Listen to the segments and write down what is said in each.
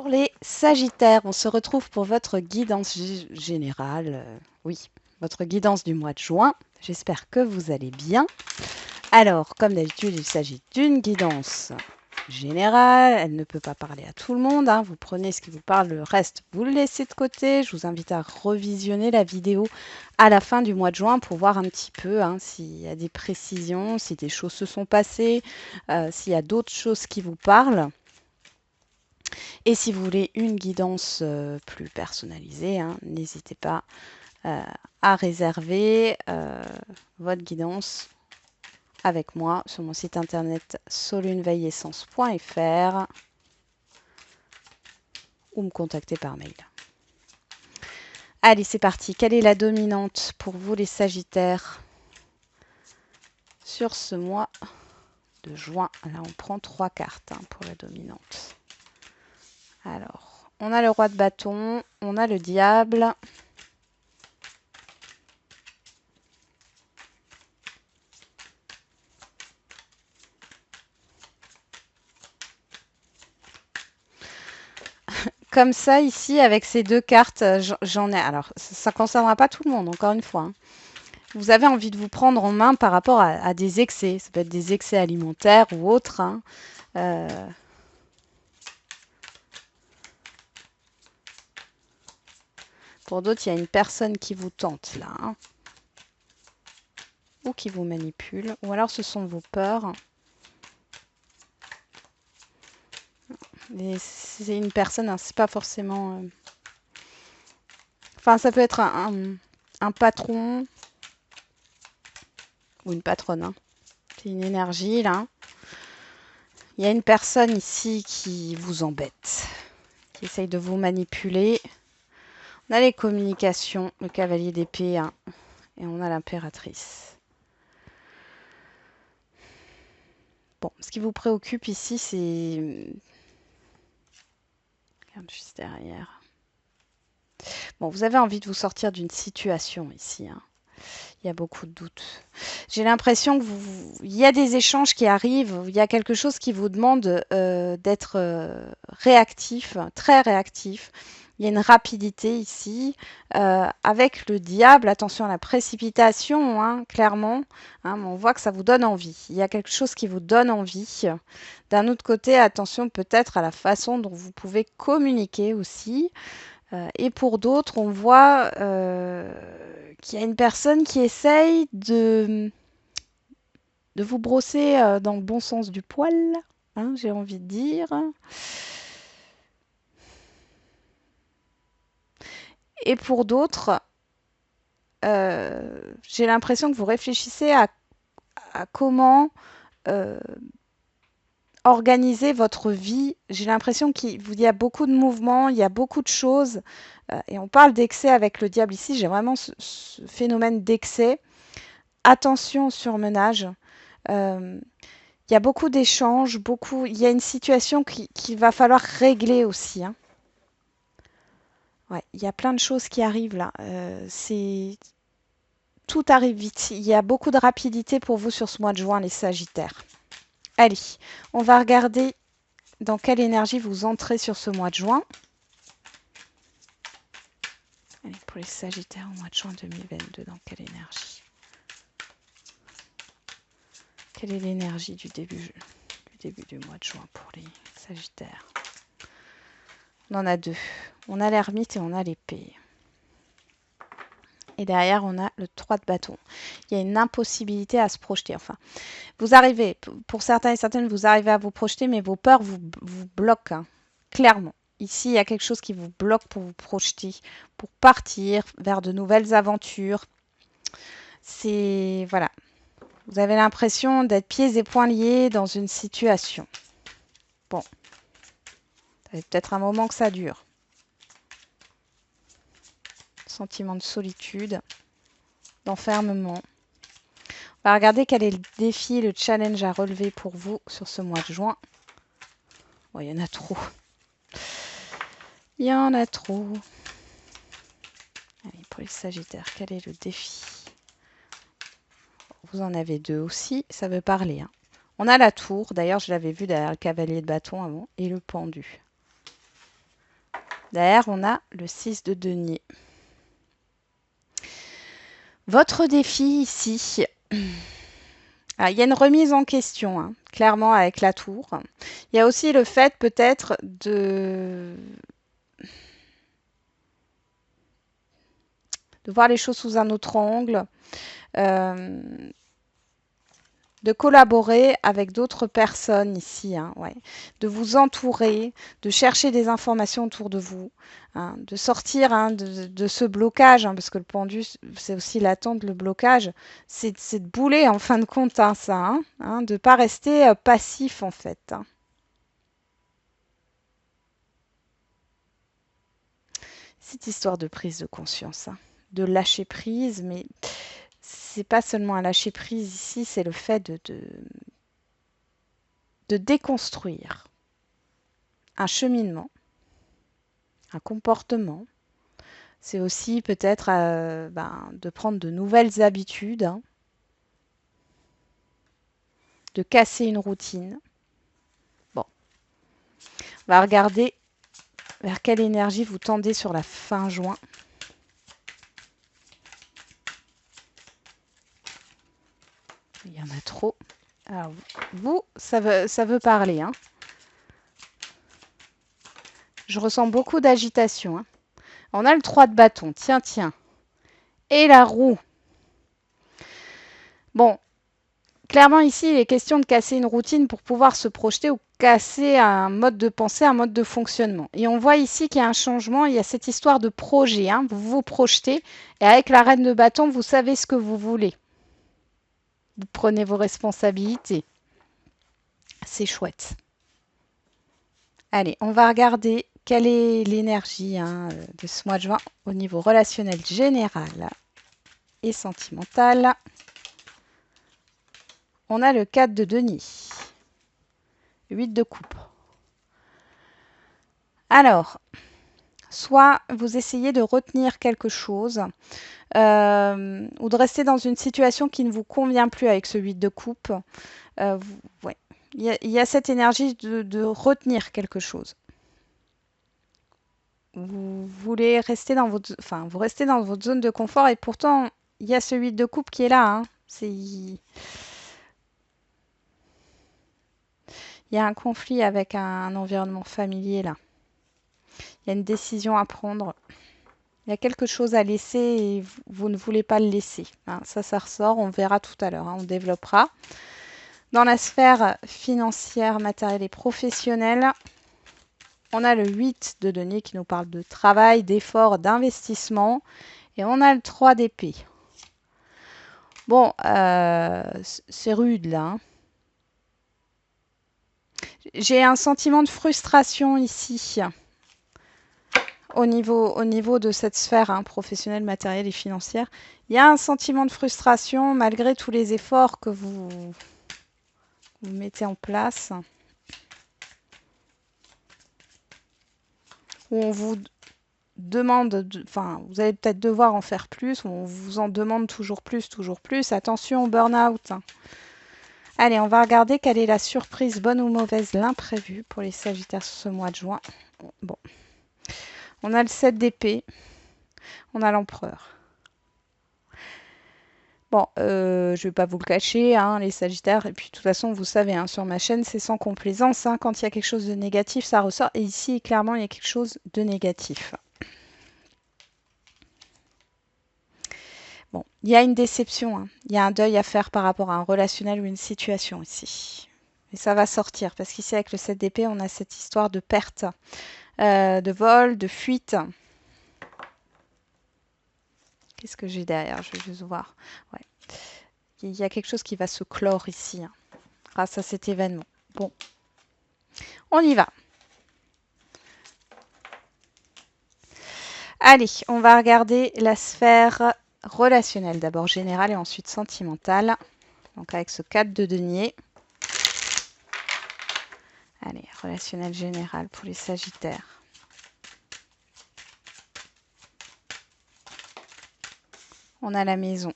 Pour les Sagittaires, on se retrouve pour votre guidance générale. Oui, votre guidance du mois de juin. J'espère que vous allez bien. Alors, comme d'habitude, il s'agit d'une guidance générale. Elle ne peut pas parler à tout le monde, hein. Vous prenez ce qui vous parle, le reste, vous le laissez de côté. Je vous invite à revisionner la vidéo à la fin du mois de juin pour voir un petit peu, hein, s'il y a des précisions, si des choses se sont passées, s'il y a d'autres choses qui vous parlent. Et si vous voulez une guidance plus personnalisée, hein, n'hésitez pas à réserver votre guidance avec moi sur mon site internet solunveillessence.fr ou me contacter par mail. Allez, c'est parti. Quelle est la dominante pour vous les Sagittaires sur ce mois de juin? Là, on prend 3 cartes, hein, pour la dominante. Alors, on a le roi de bâton, on a le diable. Comme ça, ici, avec ces deux cartes, j'en ai. Alors, ça ne concernera pas tout le monde, encore une fois, hein. Vous avez envie de vous prendre en main par rapport à des excès. Ça peut être des excès alimentaires ou autres, hein. Pour d'autres, il y a une personne qui vous tente là, hein, ou qui vous manipule. Ou alors, ce sont vos peurs. C'est une personne, hein, c'est pas forcément. Enfin, ça peut être un patron ou une patronne, hein. C'est une énergie là. Il y a une personne ici qui vous embête, qui essaye de vous manipuler. On a les communications, le cavalier d'épée, hein, et on a l'impératrice. Bon, ce qui vous préoccupe ici, c'est... Regarde juste derrière. Bon, vous avez envie de vous sortir d'une situation ici, hein. Il y a beaucoup de doutes. J'ai l'impression que il y a des échanges qui arrivent, il y a quelque chose qui vous demande d'être réactif, très réactif. Il y a une rapidité ici. Avec le diable, attention à la précipitation, hein, clairement. Hein, mais on voit que ça vous donne envie. Il y a quelque chose qui vous donne envie. D'un autre côté, attention peut-être à la façon dont vous pouvez communiquer aussi. Et pour d'autres, on voit qu'il y a une personne qui essaye de vous brosser dans le bon sens du poil, hein, j'ai envie de dire. Et pour d'autres, j'ai l'impression que vous réfléchissez à comment euh, organiser votre vie. J'ai l'impression qu'il y a beaucoup de mouvements, il y a beaucoup de choses. Et on parle d'excès avec le diable ici. J'ai vraiment ce phénomène d'excès. Attention au surmenage. Euh, il y a beaucoup d'échanges, il y a une situation qu'il va falloir régler aussi, hein. Ouais, il y a plein de choses qui arrivent là. Tout arrive vite. Il y a beaucoup de rapidité pour vous sur ce mois de juin, les Sagittaires. Allez, on va regarder dans quelle énergie vous entrez sur ce mois de juin. Allez, pour les Sagittaires au mois de juin 2022, dans quelle énergie? Quelle est l'énergie du début du mois de juin pour les Sagittaires? On en a deux. On a l'ermite et on a l'épée. Et derrière, on a le 3 de bâton. Il y a une impossibilité à se projeter. Enfin, vous arrivez, pour certains et certaines, vous arrivez à vous projeter, mais vos peurs vous bloquent, hein, clairement. Ici, il y a quelque chose qui vous bloque pour vous projeter, pour partir vers de nouvelles aventures. C'est... Voilà. Vous avez l'impression d'être pieds et poings liés dans une situation. Bon. Ça fait peut-être un moment que ça dure. Sentiment de solitude, d'enfermement. On va regarder quel est le défi, le challenge à relever pour vous sur ce mois de juin. Bon, il y en a trop. Il y en a trop. Allez, pour les Sagittaires, quel est le défi? Vous en avez deux aussi, ça veut parler, hein. On a la tour, d'ailleurs je l'avais vu derrière le cavalier de bâton avant, et le pendu. Derrière, on a le 6 de denier. Votre défi ici, il y a une remise en question, hein, clairement avec la tour. Il y a aussi le fait peut-être de voir les choses sous un autre angle, de collaborer avec d'autres personnes ici, hein, ouais, de vous entourer, de chercher des informations autour de vous, hein, de sortir hein, de ce blocage, hein, parce que le pendu, c'est aussi l'attente, le blocage, c'est de bouler en fin de compte, hein, ça, hein, de ne pas rester passif en fait. Hein. Cette histoire de prise de conscience, hein, de lâcher prise, mais c'est pas seulement un lâcher prise ici, c'est le fait de déconstruire un cheminement, un comportement. C'est aussi peut-être de prendre de nouvelles habitudes, hein, de casser une routine. Bon, on va regarder vers quelle énergie vous tendez sur la fin juin. Il y en a trop. Alors, vous, ça veut parler. Hein. Je ressens beaucoup d'agitation. Hein. On a le 3 de bâton. Tiens, tiens. Et la roue. Bon, clairement ici, il est question de casser une routine pour pouvoir se projeter ou casser un mode de pensée, un mode de fonctionnement. Et on voit ici qu'il y a un changement, il y a cette histoire de projet. Hein, vous vous projetez et avec la reine de bâton, vous savez ce que vous voulez. Vous prenez vos responsabilités. C'est chouette. Allez, on va regarder quelle est l'énergie hein, de ce mois de juin au niveau relationnel général et sentimental. On a le 4 de denier. 8 de coupe. Alors, soit vous essayez de retenir quelque chose ou de rester dans une situation qui ne vous convient plus avec ce 8 de coupe. Ouais. Il y a cette énergie de retenir quelque chose. Vous voulez rester dans votre, vous restez dans votre zone de confort et pourtant il y a ce 8 de coupe qui est là. Hein. Il y a un conflit avec un environnement familier là. Il y a une décision à prendre. Il y a quelque chose à laisser et vous ne voulez pas le laisser. Hein. Ça ressort. On verra tout à l'heure. Hein. On développera. Dans la sphère financière, matérielle et professionnelle, on a le 8 de denier qui nous parle de travail, d'effort, d'investissement. Et on a le 3 d'épée. Bon, c'est rude là. Hein. J'ai un sentiment de frustration ici. Au niveau de cette sphère hein, professionnelle, matérielle et financière. Il y a un sentiment de frustration malgré tous les efforts que vous mettez en place. Où on vous demande, vous allez peut-être devoir en faire plus, on vous en demande toujours plus, toujours plus. Attention au burn-out. Allez, on va regarder quelle est la surprise, bonne ou mauvaise, l'imprévu pour les Sagittaires ce mois de juin. Bon. On a le 7 d'épée, on a l'empereur. Bon, je ne vais pas vous le cacher, hein, les Sagittaires, et puis de toute façon, vous savez, hein, sur ma chaîne, c'est sans complaisance. Hein, quand il y a quelque chose de négatif, ça ressort. Et ici, clairement, il y a quelque chose de négatif. Bon, il y a une déception, hein. Il y a un deuil à faire par rapport à un relationnel ou une situation ici. Et ça va sortir, parce qu'ici, avec le 7 d'épée, on a cette histoire de perte, de vol, de fuite. Qu'est-ce que j'ai derrière? Je vais juste voir. Ouais. Il y a quelque chose qui va se clore ici, hein, grâce à cet événement. Bon, on y va. Allez, on va regarder la sphère relationnelle, d'abord générale et ensuite sentimentale. Donc avec ce 4 de denier. Allez, relationnel général pour les Sagittaires. On a la maison.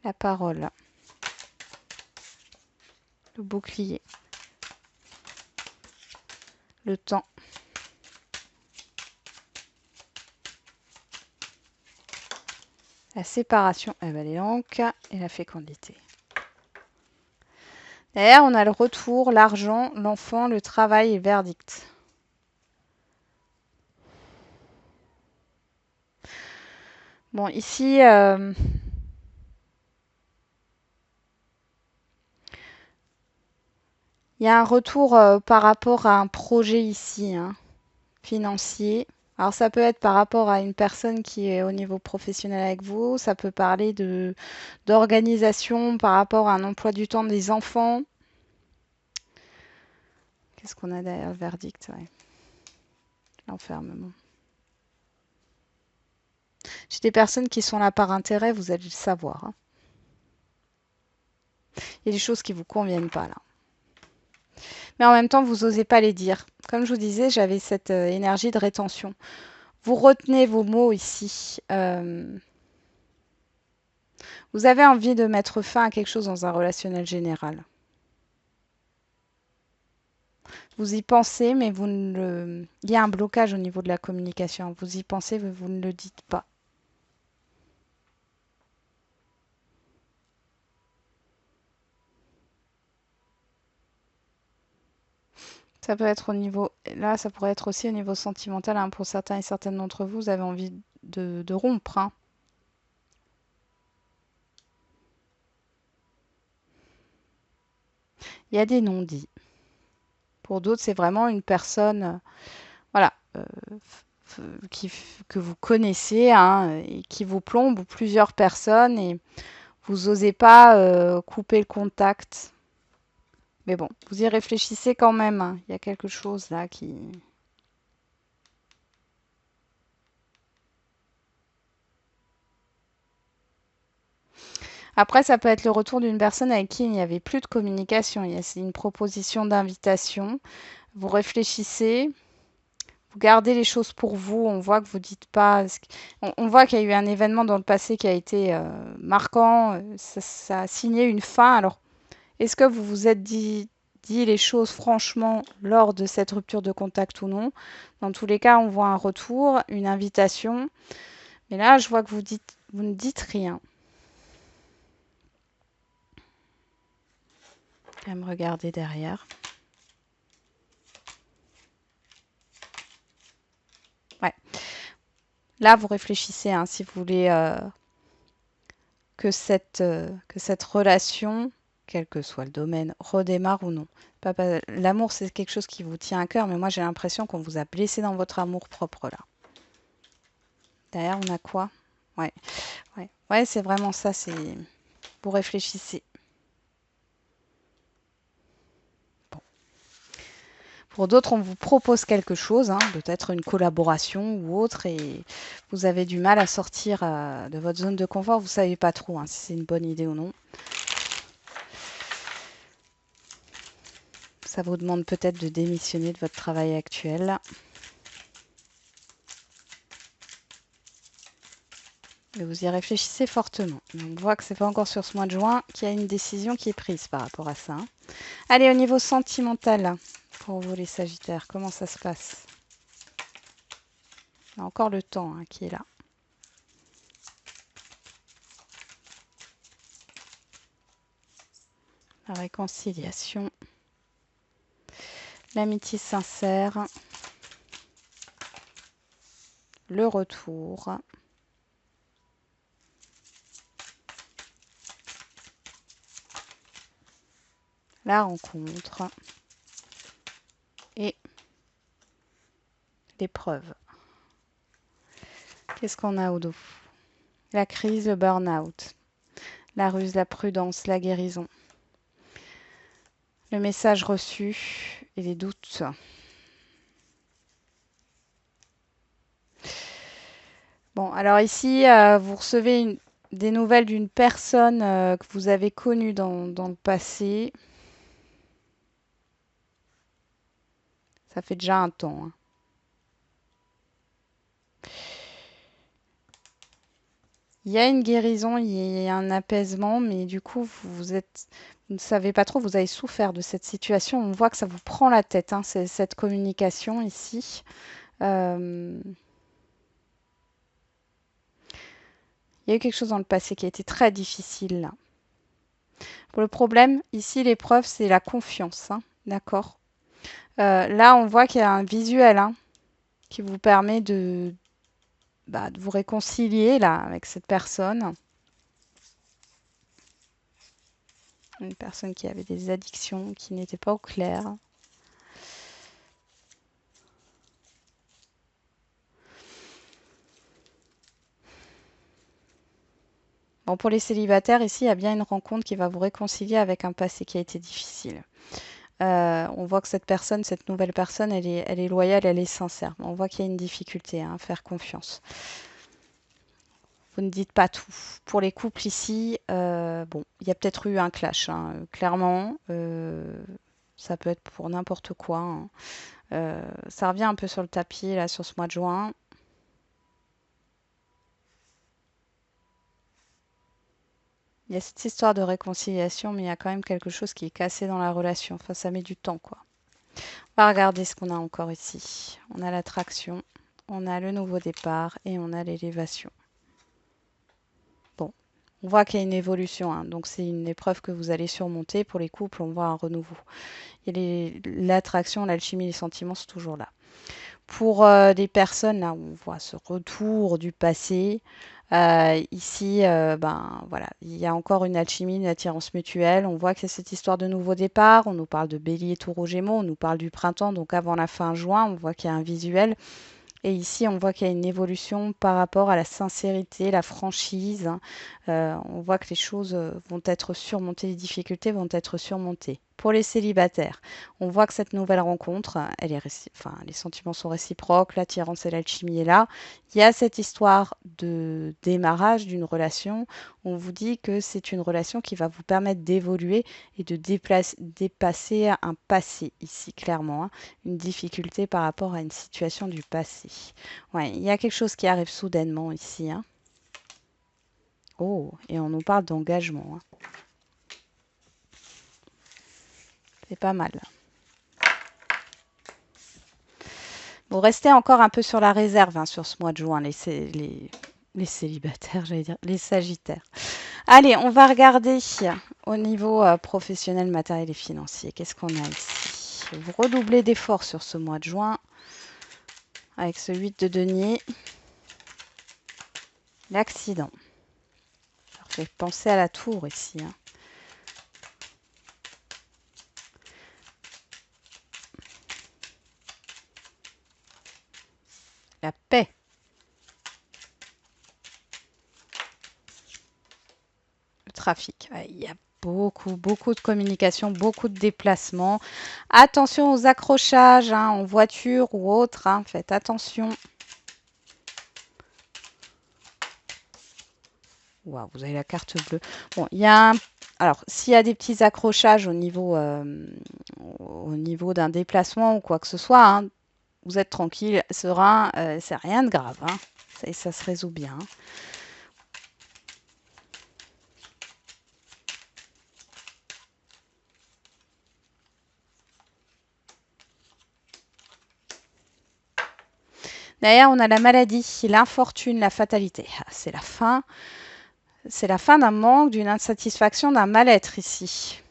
La parole. Le bouclier. le temps. La séparation, eh ben, les donc, et la fécondité. Derrière, on a le retour, l'argent, l'enfant, le travail et le verdict. Bon, ici, il y a un retour par rapport à un projet ici, hein, financier. Alors, ça peut être par rapport à une personne qui est au niveau professionnel avec vous. Ça peut parler d'organisation par rapport à un emploi du temps des enfants. Qu'est-ce qu'on a derrière le verdict? Ouais. L'enfermement. J'ai des personnes qui sont là par intérêt, vous allez le savoir, hein. Il y a des choses qui ne vous conviennent pas là. Mais en même temps, vous n'osez pas les dire. Comme je vous disais, j'avais cette énergie de rétention. Vous retenez vos mots ici. Vous avez envie de mettre fin à quelque chose dans un relationnel général. Vous y pensez, mais vous ne le... il y a un blocage au niveau de la communication. Vous y pensez, mais vous ne le dites pas. Ça peut être au niveau... Là, ça pourrait être aussi au niveau sentimental, hein. Pour certains et certaines d'entre vous, vous avez envie de rompre, hein. Il y a des non-dits. Pour d'autres, c'est vraiment une personne, voilà, que vous connaissez, hein, et qui vous plombe, ou plusieurs personnes, et vous n'osez pas couper le contact. Mais bon, vous y réfléchissez quand même, hein. Il y a quelque chose là qui... Après, ça peut être le retour d'une personne avec qui il n'y avait plus de communication. C'est une proposition d'invitation. Vous réfléchissez, vous gardez les choses pour vous. On voit que vous dites pas. On voit qu'il y a eu un événement dans le passé qui a été marquant. Ça a signé une fin. Alors, est-ce que vous vous êtes dit les choses franchement lors de cette rupture de contact ou non? Dans tous les cas, on voit un retour, une invitation. Mais là, je vois que vous ne dites rien. Je vais me regarder derrière. Ouais. Là, vous réfléchissez, hein, si vous voulez que cette relation, quel que soit le domaine, redémarre ou non. L'amour, c'est quelque chose qui vous tient à cœur, mais moi, j'ai l'impression qu'on vous a blessé dans votre amour propre, là. Derrière, on a quoi? Ouais, ouais, ouais, c'est vraiment ça. Vous réfléchissez. Bon. Pour d'autres, on vous propose quelque chose, hein, peut-être une collaboration ou autre, et vous avez du mal à sortir de votre zone de confort. Vous ne savez pas trop, hein, si c'est une bonne idée ou non. Ça vous demande peut-être de démissionner de votre travail actuel. Et vous y réfléchissez fortement. On voit que c'est pas encore sur ce mois de juin qu'il y a une décision qui est prise par rapport à ça. Allez, au niveau sentimental, pour vous les Sagittaires, comment ça se passe? Il y a encore le temps, hein, qui est là. La réconciliation. L'amitié sincère. Le retour. La rencontre. Et l'épreuve. Qu'est-ce qu'on a au dos? La crise, le burn-out. La ruse, la prudence, la guérison. Le message reçu et les doutes. Bon, alors ici, vous recevez des nouvelles d'une personne que vous avez connue dans le passé. Ça fait déjà un temps, hein. Il y a une guérison, il y a un apaisement, mais du coup, vous ne savez pas trop, vous avez souffert de cette situation. On voit que ça vous prend la tête, hein, cette communication ici. Euh, il y a eu quelque chose dans le passé qui a été très difficile là. Pour le problème, ici, l'épreuve, c'est la confiance, hein, d'accord? Là, on voit qu'il y a un visuel, hein, qui vous permet de vous réconcilier là avec cette personne. Une personne qui avait des addictions, qui n'était pas au clair. Bon, pour les célibataires, ici, il y a bien une rencontre qui va vous réconcilier avec un passé qui a été difficile. On voit que cette personne, cette nouvelle personne, elle est loyale, elle est sincère. On voit qu'il y a une difficulté, hein, à faire confiance. Vous ne dites pas tout. Pour les couples ici, bon, il y a peut-être eu un clash, hein, clairement. Ça peut être pour n'importe quoi, hein. Ça revient un peu sur le tapis, là, sur ce mois de juin. Il y a cette histoire de réconciliation, mais il y a quand même quelque chose qui est cassé dans la relation. Enfin, ça met du temps, quoi. On va regarder ce qu'on a encore ici. On a l'attraction, on a le nouveau départ et on a l'élévation. Bon, on voit qu'il y a une évolution, hein, donc c'est une épreuve que vous allez surmonter. Pour les couples, on voit un renouveau. L'attraction, l'alchimie, les sentiments, c'est toujours là. Pour les personnes, là, on voit ce retour du passé. Ici, ben voilà, il y a encore une alchimie, une attirance mutuelle. On voit que c'est cette histoire de nouveau départ. On nous parle de Bélier, Taureau, Gémeaux. On nous parle du printemps, donc avant la fin juin. On voit qu'il y a un visuel. Et ici, on voit qu'il y a une évolution par rapport à la sincérité, la franchise, hein. On voit que les choses vont être surmontées, les difficultés vont être surmontées. Pour les célibataires, on voit que cette nouvelle rencontre, elle est enfin, les sentiments sont réciproques, l'attirance et l'alchimie est là. Il y a cette histoire de démarrage d'une relation. On vous dit que c'est une relation qui va vous permettre d'évoluer et de dépasser un passé ici, clairement, hein, une difficulté par rapport à une situation du passé. Ouais, il y a quelque chose qui arrive soudainement ici, hein. Oh, et on nous parle d'engagement, hein. C'est pas mal. Vous restez encore un peu sur la réserve, hein, sur ce mois de juin, les célibataires, j'allais dire, les sagittaires. Allez, on va regarder au niveau professionnel, matériel et financier. Qu'est-ce qu'on a ici? Vous redoublez d'efforts sur ce mois de juin avec ce 8 de denier. L'accident. Ça fait penser à la tour ici, hein. La paix. Le trafic. Ouais, il y a beaucoup de communication, beaucoup de déplacements. Attention aux accrochages, hein, en voiture ou autre, hein. Faites attention. Waouh, vous avez la carte bleue. Bon, il y a alors, s'il y a des petits accrochages au niveau d'un déplacement ou quoi que ce soit, hein, vous êtes tranquille, serein, c'est rien de grave, hein. Ça se résout bien, hein. Derrière, on a la maladie, l'infortune, la fatalité. Ah, c'est la fin. C'est la fin d'un manque, d'une insatisfaction, d'un mal-être ici.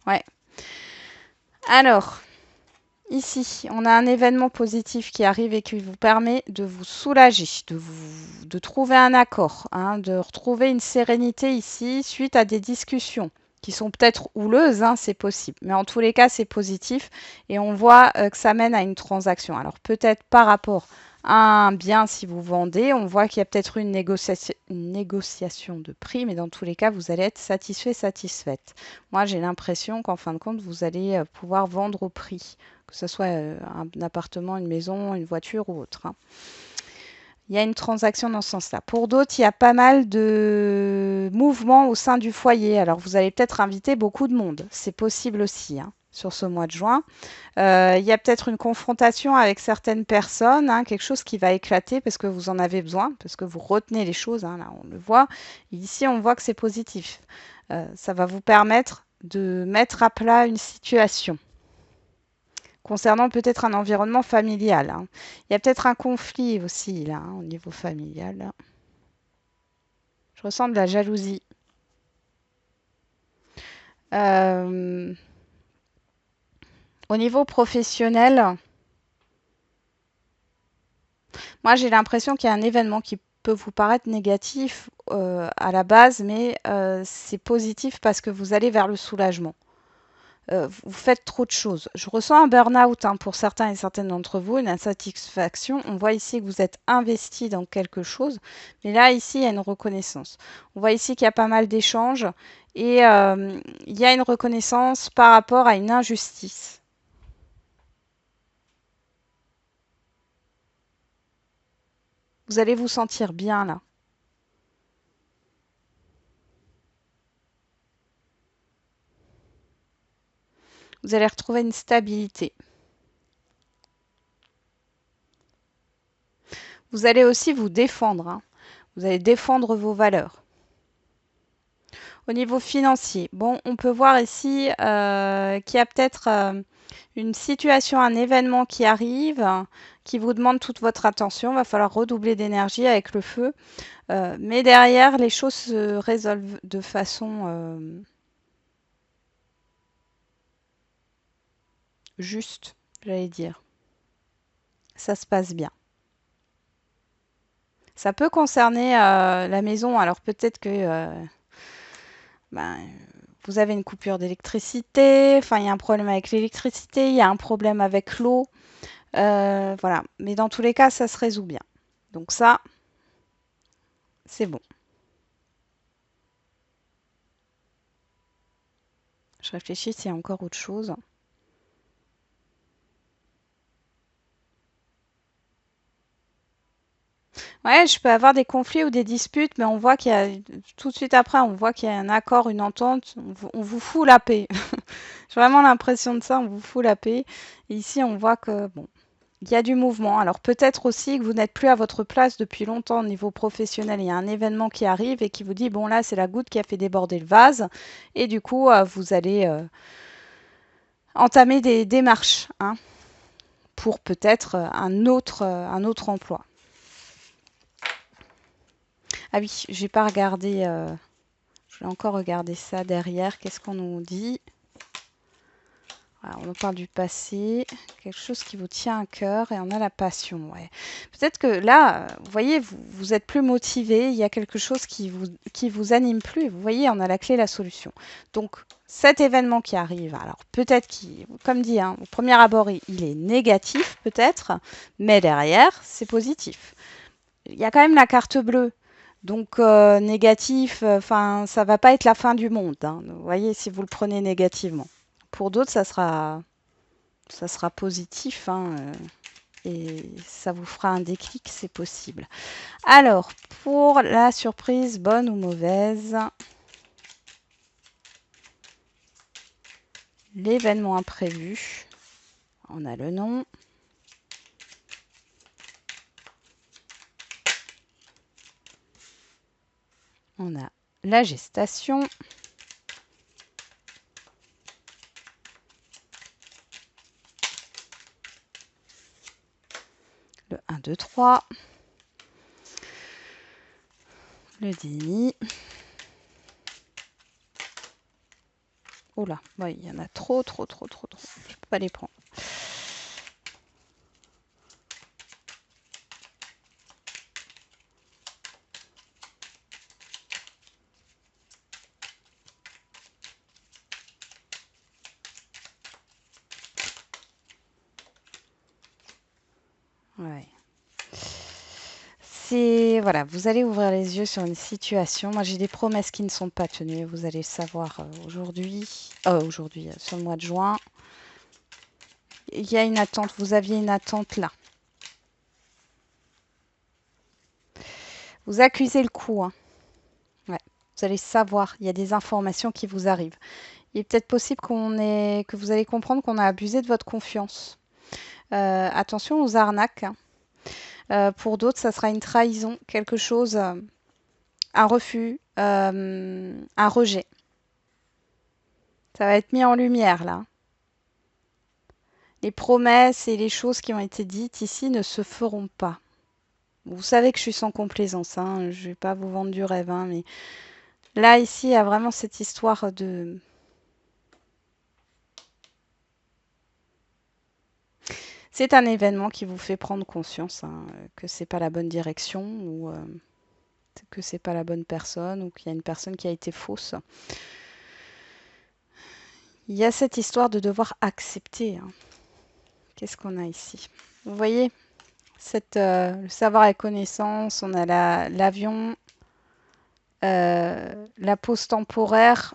Ouais. Alors, ici, on a un événement positif qui arrive et qui vous permet de vous soulager, de trouver un accord, hein, de retrouver une sérénité ici suite à des discussions qui sont peut-être houleuses, hein, c'est possible. Mais en tous les cas, c'est positif et on voit que ça mène à une transaction. Alors peut-être par rapport à un bien si vous vendez, on voit qu'il y a peut-être une négociation de prix, mais dans tous les cas, vous allez être satisfait, satisfaite. Moi, j'ai l'impression qu'en fin de compte, vous allez pouvoir vendre au prix, que ce soit un appartement, une maison, une voiture ou autre, hein. Il y a une transaction dans ce sens-là. Pour d'autres, il y a pas mal de mouvements au sein du foyer. Alors, vous allez peut-être inviter beaucoup de monde. C'est possible aussi, hein. sur ce mois de juin. Il y a peut-être une confrontation avec certaines personnes, hein, quelque chose qui va éclater parce que vous en avez besoin, parce que vous retenez les choses, hein, là on le voit. Ici on voit que c'est positif. Ça va vous permettre de mettre à plat une situation concernant peut-être un environnement familial, hein. Il y a peut-être un conflit aussi là, hein, au niveau familial, là. Je ressens de la jalousie. Euh, Au niveau professionnel, moi j'ai l'impression qu'il y a un événement qui peut vous paraître négatif à la base, mais c'est positif parce que vous allez vers le soulagement. Vous faites trop de choses. Je ressens un burn-out, hein, pour certains et certaines d'entre vous, une insatisfaction. On voit ici que vous êtes investi dans quelque chose, mais là, ici, il y a une reconnaissance. On voit ici qu'il y a pas mal d'échanges et il y a une reconnaissance par rapport à une injustice. Vous allez vous sentir bien là. Vous allez retrouver une stabilité. Vous allez aussi vous défendre, hein. Vous allez défendre vos valeurs. Au niveau financier, bon, on peut voir ici qu'il y a peut-être une situation, un événement qui arrive, qui vous demande toute votre attention. Il va falloir redoubler d'énergie avec le feu. Mais derrière, les choses se résolvent de façon juste, j'allais dire. Ça se passe bien. Ça peut concerner la maison. Alors peut-être que ben, vous avez une coupure d'électricité. Enfin, il y a un problème avec l'électricité. Il y a un problème avec l'eau. Voilà. Mais dans tous les cas, ça se résout bien. Donc ça, c'est bon. Je réfléchis s'il y a encore autre chose. Ouais, je peux avoir des conflits ou des disputes, mais on voit qu'il y a tout de suite après, on voit qu'il y a un accord, une entente. On vous fout la paix. J'ai vraiment l'impression de ça, on vous fout la paix. Et ici, on voit que bon, il y a du mouvement. Alors peut-être aussi que vous n'êtes plus à votre place depuis longtemps au niveau professionnel. Il y a un événement qui arrive et qui vous dit, bon là, c'est la goutte qui a fait déborder le vase. Et du coup, vous allez entamer des démarches, hein, pour peut-être un autre emploi. Ah oui, j'ai pas regardé. Je vais encore regarder ça derrière. Qu'est-ce qu'on nous dit? Voilà, on nous parle du passé, quelque chose qui vous tient à cœur et on a la passion. Ouais. Peut-être que là, vous voyez, vous êtes plus motivé, il y a quelque chose qui vous anime plus. Vous voyez, on a la clé, la solution. Donc, cet événement qui arrive, alors peut-être qu'il, comme dit, hein, au premier abord, il est négatif peut-être, mais derrière, c'est positif. Il y a quand même la carte bleue. Donc négatif, enfin ça va pas être la fin du monde, hein. Vous voyez, si vous le prenez négativement. Pour d'autres, ça sera positif, hein, et ça vous fera un déclic, c'est possible. Alors, pour la surprise, bonne ou mauvaise, l'événement imprévu, on a le nom. On a la gestation. Le 1, 2, 3. Le déni. Oh là, ouais, il y en a trop. Je ne peux pas les prendre. Ouais. C'est voilà, vous allez ouvrir les yeux sur une situation. Moi, j'ai des promesses qui ne sont pas tenues. Vous allez le savoir aujourd'hui, sur le mois de juin. Il y a une attente. Vous aviez une attente là. Vous accusez le coup, hein. Ouais. Vous allez savoir. Il y a des informations qui vous arrivent. Il est peut-être possible que vous allez comprendre qu'on a abusé de votre confiance. Attention aux arnaques. Pour d'autres, ça sera une trahison, quelque chose, un refus, un rejet. Ça va être mis en lumière là. Les promesses et les choses qui ont été dites ici ne se feront pas. Vous savez que je suis sans complaisance, hein. Je ne vais pas vous vendre du rêve, hein, mais là, ici, il y a vraiment cette histoire de... C'est un événement qui vous fait prendre conscience, hein, que c'est pas la bonne direction ou que c'est pas la bonne personne ou qu'il y a une personne qui a été fausse. Il y a cette histoire de devoir accepter, hein. Qu'est-ce qu'on a ici? Vous voyez, le savoir et connaissance, on a l'avion, la pause temporaire,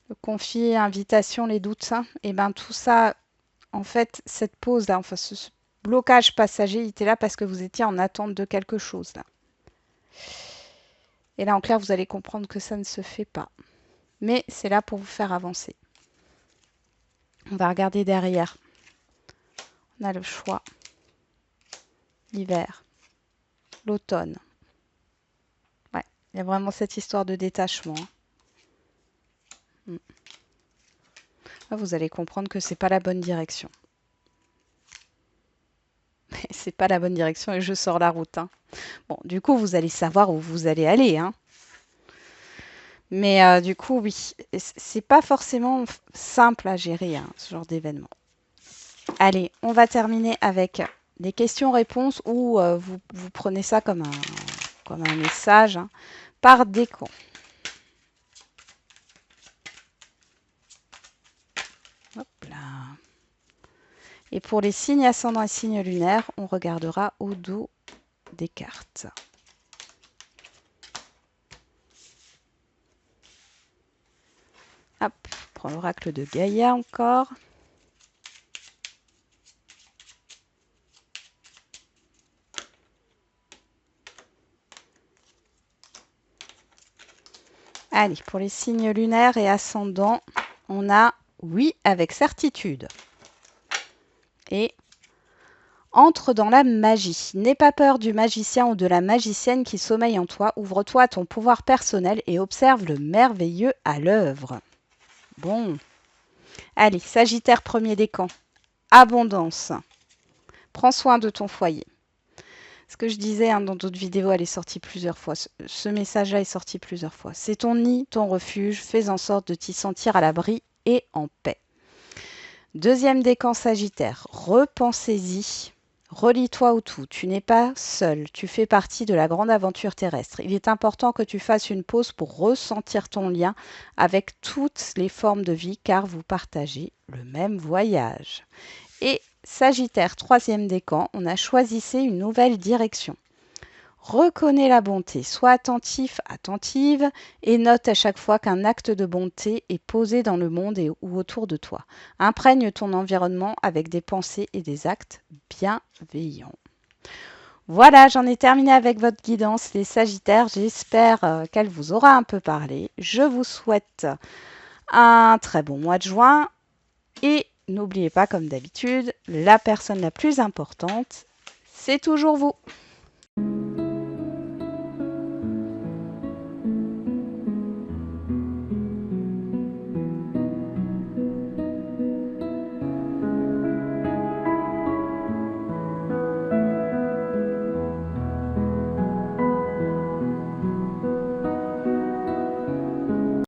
le conflit, invitation, les doutes, ça. Et bien tout ça, en fait, cette pause-là, enfin ce blocage passager, il était là parce que vous étiez en attente de quelque chose, là. Et là, en clair, vous allez comprendre que ça ne se fait pas. Mais c'est là pour vous faire avancer. On va regarder derrière. On a le choix. L'hiver. L'automne. Ouais, il y a vraiment cette histoire de détachement. Là, vous allez comprendre que c'est pas la bonne direction. C'est pas la bonne direction et je sors la route, hein. Bon, du coup, vous allez savoir où vous allez aller, hein. Mais du coup, oui, c'est pas forcément simple à gérer, hein, ce genre d'événement. Allez, on va terminer avec des questions-réponses où vous prenez ça comme un message, hein, par décan. Hop là. Et pour les signes ascendants et signes lunaires, on regardera au dos des cartes. Hop, on prend l'oracle de Gaïa encore. Allez, pour les signes lunaires et ascendants, on a oui avec certitude. Et entre dans la magie. N'aie pas peur du magicien ou de la magicienne qui sommeille en toi. Ouvre-toi à ton pouvoir personnel et observe le merveilleux à l'œuvre. Bon. Allez, Sagittaire, premier décan. Abondance. Prends soin de ton foyer. Ce que je disais, hein, dans d'autres vidéos, elle est sortie plusieurs fois. Ce message-là est sorti plusieurs fois. C'est ton nid, ton refuge. Fais en sorte de t'y sentir à l'abri et en paix. Deuxième décan Sagittaire. Repensez-y. Relie-toi au tout. Tu n'es pas seul. Tu fais partie de la grande aventure terrestre. Il est important que tu fasses une pause pour ressentir ton lien avec toutes les formes de vie car vous partagez le même voyage. Et Sagittaire, troisième décan, on a choisi une nouvelle direction. Reconnais la bonté, sois attentif, attentive et note à chaque fois qu'un acte de bonté est posé dans le monde ou autour de toi. Imprègne ton environnement avec des pensées et des actes bienveillants. Voilà, j'en ai terminé avec votre guidance, les Sagittaires. J'espère qu'elle vous aura un peu parlé. Je vous souhaite un très bon mois de juin et n'oubliez pas, comme d'habitude, la personne la plus importante, c'est toujours vous.